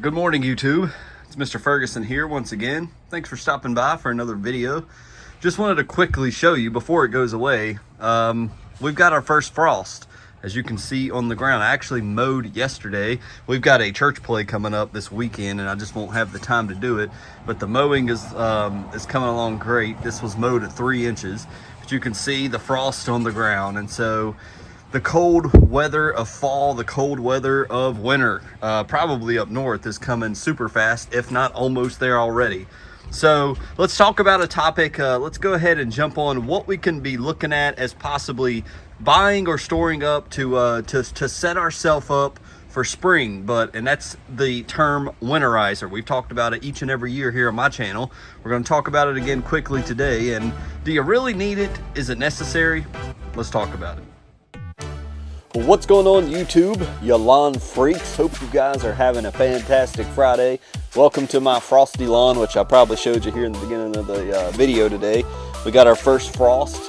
Good morning, YouTube. It's Mr. Ferguson here once again. Thanks for stopping by for another video. Just wanted to quickly show you before it goes away. We've got our first frost, as you can see on the ground. I actually mowed yesterday. We've got a church play coming up this weekend, and I just won't have the time to do it. But the mowing is coming along great. This was mowed at 3 inches, but you can see the frost on the ground, and so the cold weather of fall, the cold weather of winter, probably up north, is coming super fast, if not almost there already. So let's talk about a topic. Let's go ahead and jump on what we can be looking at as possibly buying or storing up to set ourselves up for spring. And that's the term winterizer. We've talked about it each and every year here on my channel. We're going to talk about it again quickly today. And do you really need it? Is it necessary? Let's talk about it. Well, what's going on, YouTube, you lawn freaks? Hope you guys are having a fantastic Friday. Welcome to my frosty lawn, which I probably showed you here in the beginning of the video today. We got our first frost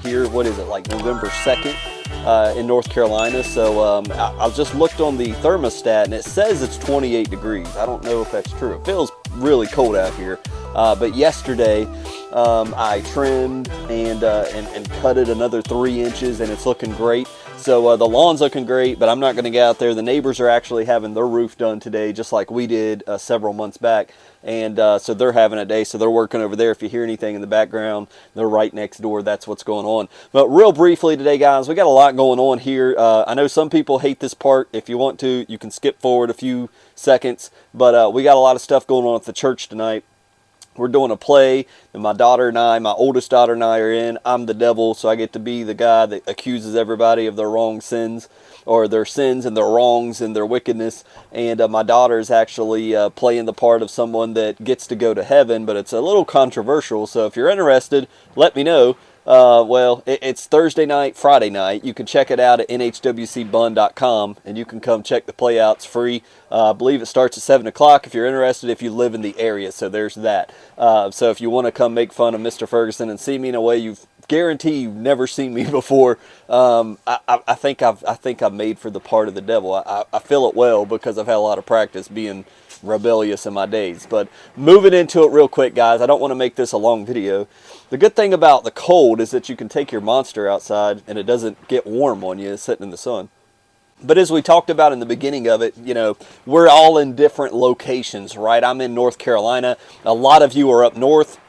here, what is it, like November 2nd in North Carolina. So I just looked on the thermostat and it says it's 28 degrees. I don't know if that's true. It feels really cold out here. But yesterday I trimmed and cutted another 3 inches, and it's looking great. So the lawn's looking great, but I'm not going to get out there. The neighbors are actually having their roof done today, just like we did several months back. And so they're having a day, so they're working over there. If you hear anything in the background, they're right next door. That's what's going on. But real briefly today, guys, we got a lot going on here. I know some people hate this part. If you want to, you can skip forward a few seconds. But we got a lot of stuff going on at the church tonight. We're doing a play, and my daughter and I, my oldest daughter and I are in. I'm the devil, so I get to be the guy that accuses everybody of their wrong sins, or their sins and their wrongs and their wickedness. And my daughter is actually playing the part of someone that gets to go to heaven, but it's a little controversial. So if you're interested, let me know. It's Thursday night, Friday night. You can check it out at nhwcbun.com, and you can come check the play out. It's free. I believe it starts at 7 o'clock if you're interested, if you live in the area. So there's that. So if you want to come make fun of Mr. Ferguson and see me in a way you've guarantee you've never seen me before, I think I'm made for the part of the devil. I feel it well because I've had a lot of practice being rebellious in my days. But moving into it real quick, guys, I don't want to make this a long video. The good thing about the cold is that you can take your monster outside and it doesn't get warm on you sitting in the sun. But as we talked about in the beginning of it, you know, we're all in different locations, right? I'm in North Carolina. A lot of you are up north.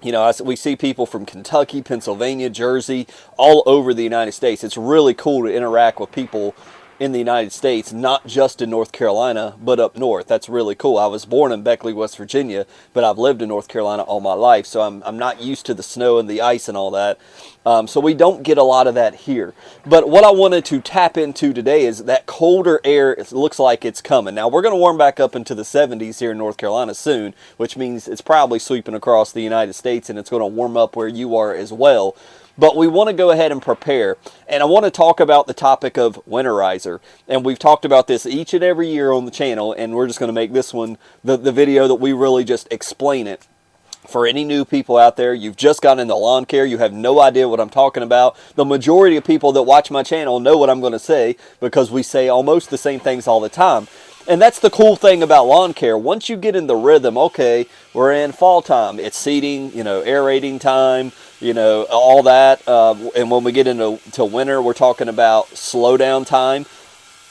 You know, we see people from Kentucky, Pennsylvania, Jersey, all over the United States. It's really cool to interact with people in the United States, not just in North Carolina, but up north. That's really cool. I was born in Beckley, West Virginia, but I've lived in North Carolina all my life, so I'm not used to the snow and the ice and all that. So we don't get a lot of that here. But what I wanted to tap into today is that colder air. It looks like it's coming. Now, we're going to warm back up into the 70s here in North Carolina soon, which means it's probably sweeping across the United States, and it's going to warm up where you are as well. But we want to go ahead and prepare. And I want to talk about the topic of winterizer. And we've talked about this each and every year on the channel, and we're just going to make this one the video that we really just explain it. For any new people out there, you've just gotten into lawn care, you have no idea what I'm talking about. The majority of people that watch my channel know what I'm going to say because we say almost the same things all the time. And that's the cool thing about lawn care. Once you get in the rhythm, okay, we're in fall time. It's seeding, you know, aerating time, you know, all that. And when we get into winter, we're talking about slow down time.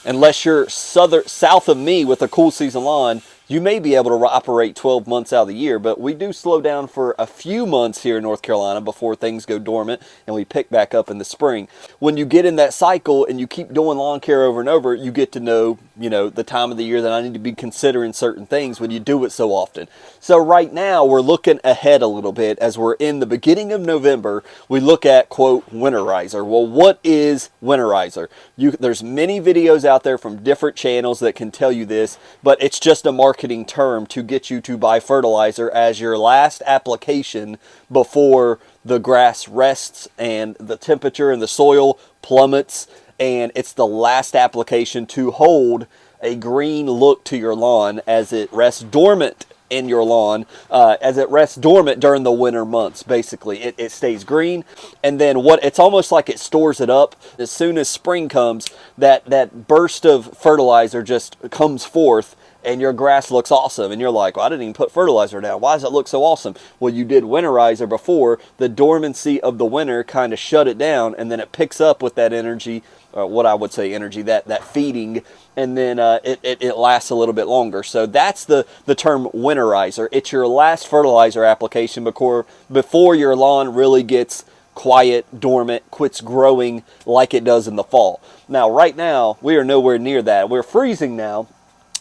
Unless you're south of me with a cool season lawn, you may be able to operate 12 months out of the year, but we do slow down for a few months here in North Carolina before things go dormant and we pick back up in the spring. When you get in that cycle and you keep doing lawn care over and over, you get to know, you know, the time of the year that I need to be considering certain things when you do it so often. So right now we're looking ahead a little bit as we're in the beginning of November. We look at, quote, winterizer. Well, what is winterizer? There's many videos out there from different channels that can tell you this, but it's just a marketing term to get you to buy fertilizer as your last application before the grass rests and the temperature in the soil plummets, and it's the last application to hold a green look to your lawn as it rests dormant in your lawn, as it rests dormant during the winter months. Basically it stays green, and then it's almost like it stores it up. As soon as spring comes, that burst of fertilizer just comes forth and your grass looks awesome, and you're like, well, I didn't even put fertilizer down. Why does it look so awesome? Well, you did winterizer before. The dormancy of the winter kind of shut it down, and then it picks up with that energy, what I would say energy, that feeding, and then it lasts a little bit longer. So that's the term winterizer. It's your last fertilizer application before your lawn really gets quiet, dormant, quits growing like it does in the fall. Now, right now, we are nowhere near that. We're freezing now,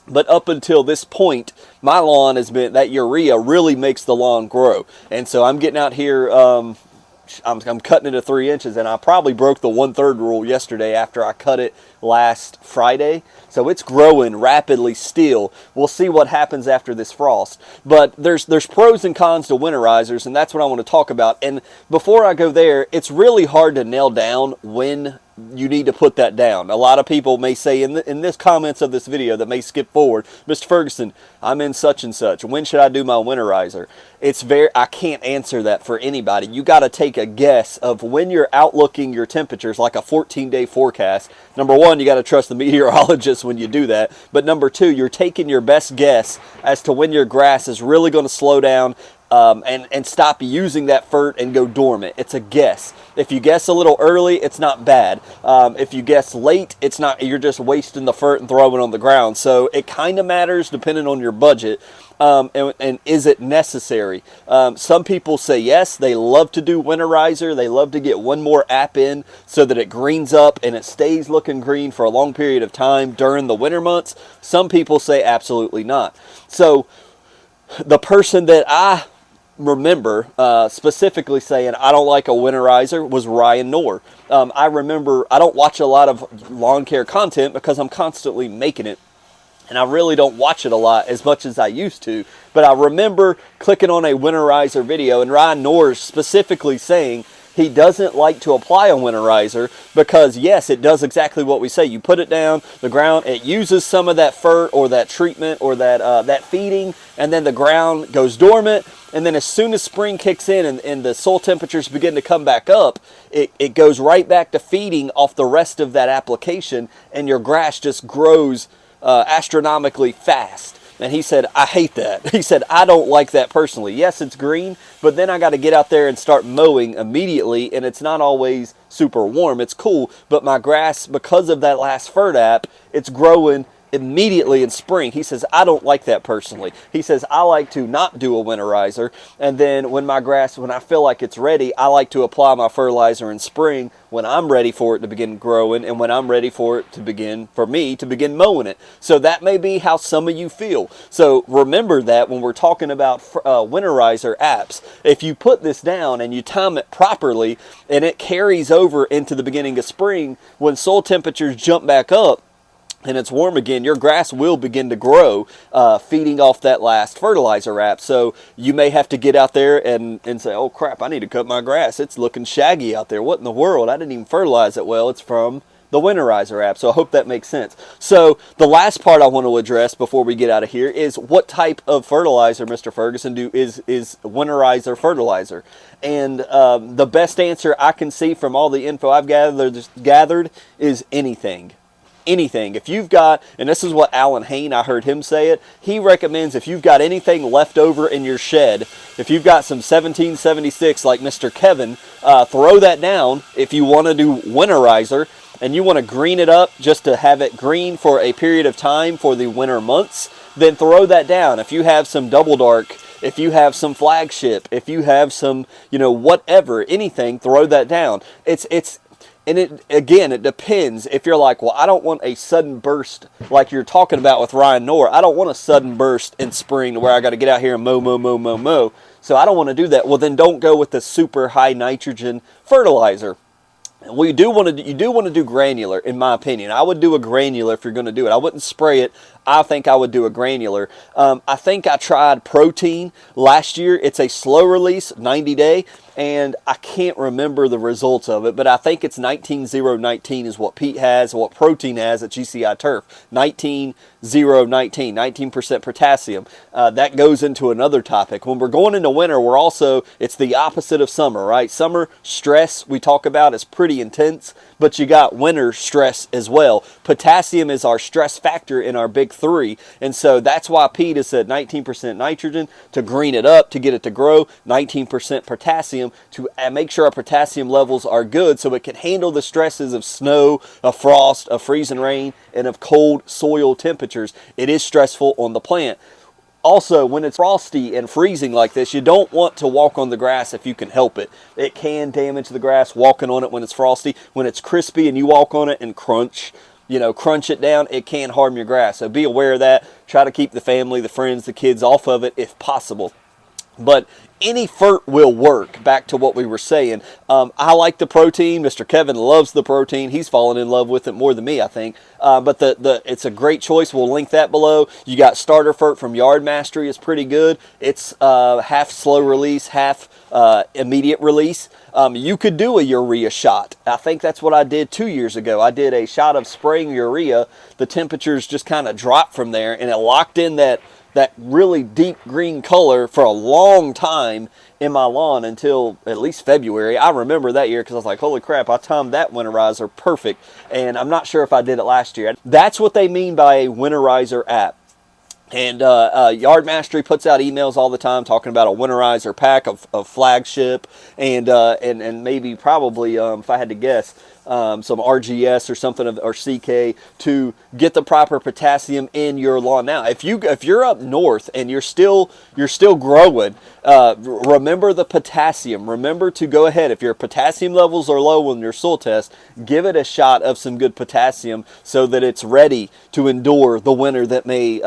but up until this point, my lawn has been, that urea really makes the lawn grow. And so I'm getting out here, I'm cutting it to 3 inches, and I probably broke the 1/3 rule yesterday after I cut it last Friday. So it's growing rapidly still. We'll see what happens after this frost. But there's pros and cons to winterizers, and that's what I want to talk about. And before I go there, it's really hard to nail down when you need to put that down. A lot of people may say in this comments of this video that may skip forward, Mr. Ferguson, I'm in such and such. When should I do my winterizer? I can't answer that for anybody. You got to take a guess of when you're outlooking your temperatures, like a 14-day forecast. Number one, you got to trust the meteorologist when you do that. But number two, you're taking your best guess as to when your grass is really going to slow down and stop using that fert and go dormant. It's a guess. If you guess a little early, it's not bad. If you guess late, it's not. You're just wasting the fert and throwing it on the ground. So it kind of matters depending on your budget. And is it necessary? Some people say yes. They love to do winterizer. They love to get one more app in so that it greens up and it stays looking green for a long period of time during the winter months. Some people say absolutely not. So the person that I remember specifically saying I don't like a winterizer was Ryan Knorr. I remember, I don't watch a lot of lawn care content because I'm constantly making it, and I really don't watch it a lot as much as I used to. But I remember clicking on a winterizer video, and Ryan Knorr specifically saying he doesn't like to apply a winterizer because, yes, it does exactly what we say. You put it down the ground, it uses some of that fert or that treatment or that feeding, and then the ground goes dormant. And then as soon as spring kicks in and the soil temperatures begin to come back up, it goes right back to feeding off the rest of that application, and your grass just grows astronomically fast. And he said, I hate that. He said, I don't like that personally. Yes, it's green, but then I got to get out there and start mowing immediately, and it's not always super warm. It's cool, but my grass, because of that last fert app, it's growing immediately in spring. He says, I don't like that personally. He says, I like to not do a winterizer, and then when I feel like it's ready, I like to apply my fertilizer in spring when I'm ready for it to begin growing and when I'm ready for it to begin mowing it. So that may be how some of you feel. So remember that when we're talking about winterizer apps, if you put this down and you time it properly and it carries over into the beginning of spring, when soil temperatures jump back up and it's warm again, your grass will begin to grow, feeding off that last fertilizer app. So you may have to get out there and say, oh crap, I need to cut my grass. It's looking shaggy out there. What in the world? I didn't even fertilize it well. It's from the winterizer app. So I hope that makes sense. So the last part I want to address before we get out of here is what type of fertilizer, Mr. Ferguson, is winterizer fertilizer? And the best answer I can see from all the info I've gathered is anything. Anything. If you've got, and this is what Alan Hain, I heard him say it, he recommends if you've got anything left over in your shed, if you've got some 1776 like Mr. Kevin, throw that down. If you want to do winterizer and you want to green it up just to have it green for a period of time for the winter months, then throw that down. If you have some double dark, if you have some flagship, if you have some, whatever, anything, throw that down. And it depends. If you're like, well, I don't want a sudden burst like you're talking about with Ryan Knorr. I don't want a sudden burst in spring to where I got to get out here and mow. So I don't want to do that. Well, then don't go with the super high nitrogen fertilizer. Well, you do want to do granular, in my opinion. I would do a granular if you're going to do it. I wouldn't spray it. I think I would do a granular. I think I tried protein last year. It's a slow release, 90-day, and I can't remember the results of it, but I think it's 19-0-19 is what Pete has, what protein has at GCI Turf. 19-0-19, 19% potassium. That goes into another topic. When we're going into winter, it's the opposite of summer, right? Summer stress we talk about is pretty intense, but you got winter stress as well. Potassium is our stress factor in our big 3. And so that's why peat is at 19% nitrogen to green it up, to get it to grow, 19% potassium to make sure our potassium levels are good so it can handle the stresses of snow, of frost, of freezing rain, and of cold soil temperatures. It is stressful on the plant. Also, when it's frosty and freezing like this, you don't want to walk on the grass if you can help it. It can damage the grass walking on it when it's frosty. When it's crispy and you walk on it and crunch it down, it can harm your grass. So be aware of that. Try to keep the family, the friends, the kids off of it if possible. But any fert will work. Back to what we were saying. I like the protein. Mr. Kevin loves the protein. He's fallen in love with it more than me, I think. But it's a great choice. We'll link that below. You got Starter Fert from Yard Mastery. It's pretty good. It's half slow release, half immediate release. You could do a urea shot. I think that's what I did 2 years ago. I did a shot of spraying urea. The temperatures just kind of dropped from there, and it locked in that really deep green color for a long time in my lawn until at least February. I remember that year because I was like, holy crap, I timed that winterizer perfect. And I'm not sure if I did it last year. That's what they mean by a winterizer app. And Yard Mastery puts out emails all the time talking about a winterizer pack of flagship and maybe probably, if I had to guess, some RGS or something or CK to get the proper potassium in your lawn. Now, if you're up north and you're still growing, remember the potassium. Remember to go ahead. If your potassium levels are low on your soil test, give it a shot of some good potassium so that it's ready to endure the winter that may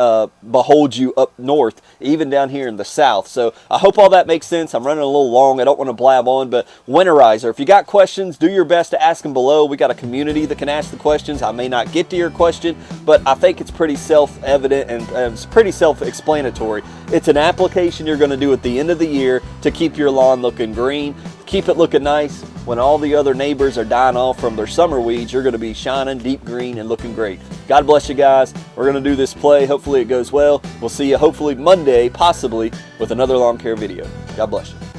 behold you up north, even down here in the south. So I hope all that makes sense. I'm running a little long. I don't want to blab on, but winterizer. If you got questions, do your best to ask them below. We got a community that can ask the questions. I may not get to your question, but I think it's pretty self-evident and it's pretty self-explanatory. It's an application you're going to do at the end of the year to keep your lawn looking green, keep it looking nice. When all the other neighbors are dying off from their summer weeds, you're going to be shining deep green and looking great. God bless you guys. We're going to do this play. Hopefully it goes well. We'll see you hopefully Monday, possibly, with another lawn care video. God bless you.